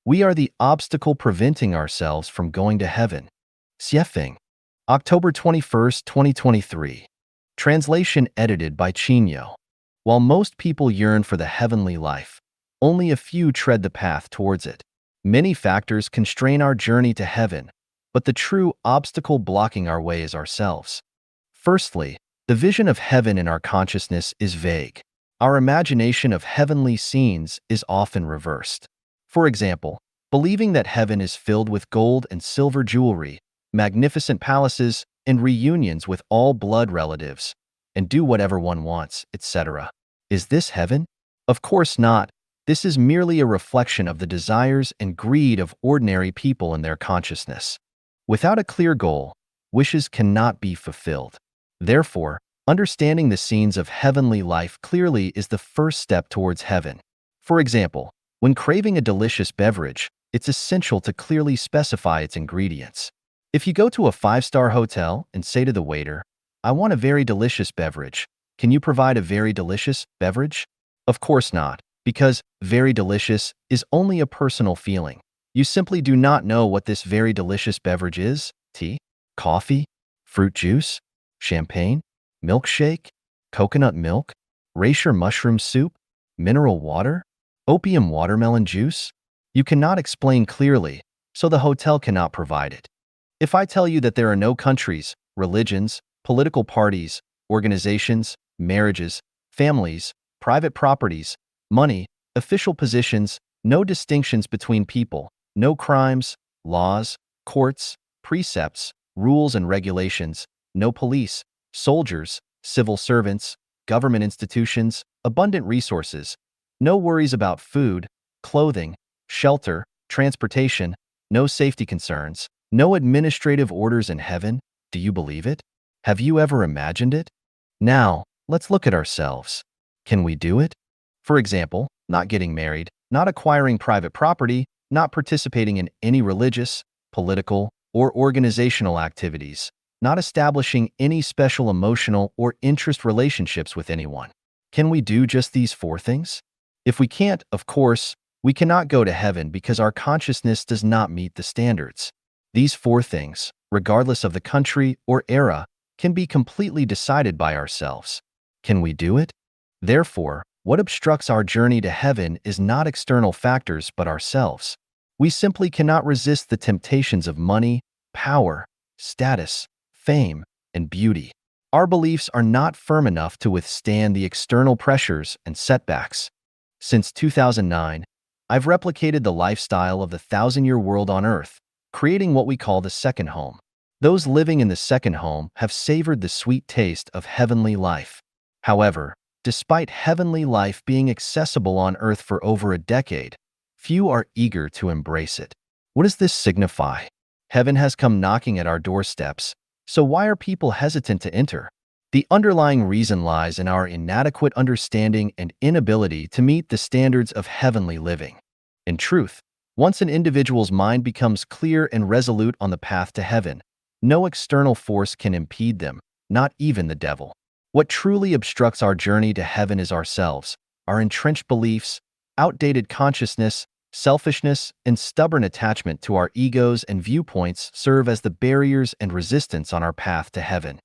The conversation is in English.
We are the obstacle preventing ourselves from going to heaven. Xiefeng, October 21st, 2023. Translation edited by Chinyo. While most people yearn for the heavenly life, only a few tread the path towards it. Many factors constrain our journey to heaven, but the true obstacle blocking our way is ourselves. Firstly, the vision of heaven in our consciousness is vague. Our imagination of heavenly scenes is often reversed. For example, believing that heaven is filled with gold and silver jewelry, magnificent palaces, and reunions with all blood relatives, and do whatever one wants, etc. Is this heaven? Of course not. This is merely a reflection of the desires and greed of ordinary people in their consciousness. Without a clear goal, wishes cannot be fulfilled. Therefore, understanding the scenes of heavenly life clearly is the first step towards heaven. For example, when craving a delicious beverage, it's essential to clearly specify its ingredients. If you go to a 5-star hotel and say to the waiter, "I want a very delicious beverage. Can you provide a very delicious beverage?" Of course not, because very delicious is only a personal feeling. You simply do not know what this very delicious beverage is: tea, coffee, fruit juice, champagne, milkshake, coconut milk, reishi mushroom soup, mineral water, opium watermelon juice. You cannot explain clearly, so the hotel cannot provide it. If I tell you that there are no countries, religions, political parties, organizations, marriages, families, private properties, money, official positions, no distinctions between people, no crimes, laws, courts, precepts, rules and regulations, no police, soldiers, civil servants, government institutions, abundant resources, no worries about food, clothing, shelter, transportation, no safety concerns, no administrative orders in heaven, do you believe it? Have you ever imagined it? Now, let's look at ourselves. Can we do it? For example, not getting married, not acquiring private property, not participating in any religious, political, or organizational activities, not establishing any special emotional or interest relationships with anyone. Can we do just these 4 things? If we can't, of course, we cannot go to heaven because our consciousness does not meet the standards. These 4 things, regardless of the country or era, can be completely decided by ourselves. Can we do it? Therefore, what obstructs our journey to heaven is not external factors but ourselves. We simply cannot resist the temptations of money, power, status, fame, and beauty. Our beliefs are not firm enough to withstand the external pressures and setbacks. Since 2009, I've replicated the lifestyle of the 1,000-year world on Earth, creating what we call the second home. Those living in the second home have savored the sweet taste of heavenly life. However, despite heavenly life being accessible on Earth for over a decade, few are eager to embrace it. What does this signify? Heaven has come knocking at our doorsteps, so why are people hesitant to enter? The underlying reason lies in our inadequate understanding and inability to meet the standards of heavenly living. In truth, once an individual's mind becomes clear and resolute on the path to heaven, no external force can impede them, not even the devil. What truly obstructs our journey to heaven is ourselves. Our entrenched beliefs, outdated consciousness, selfishness, and stubborn attachment to our egos and viewpoints serve as the barriers and resistance on our path to heaven.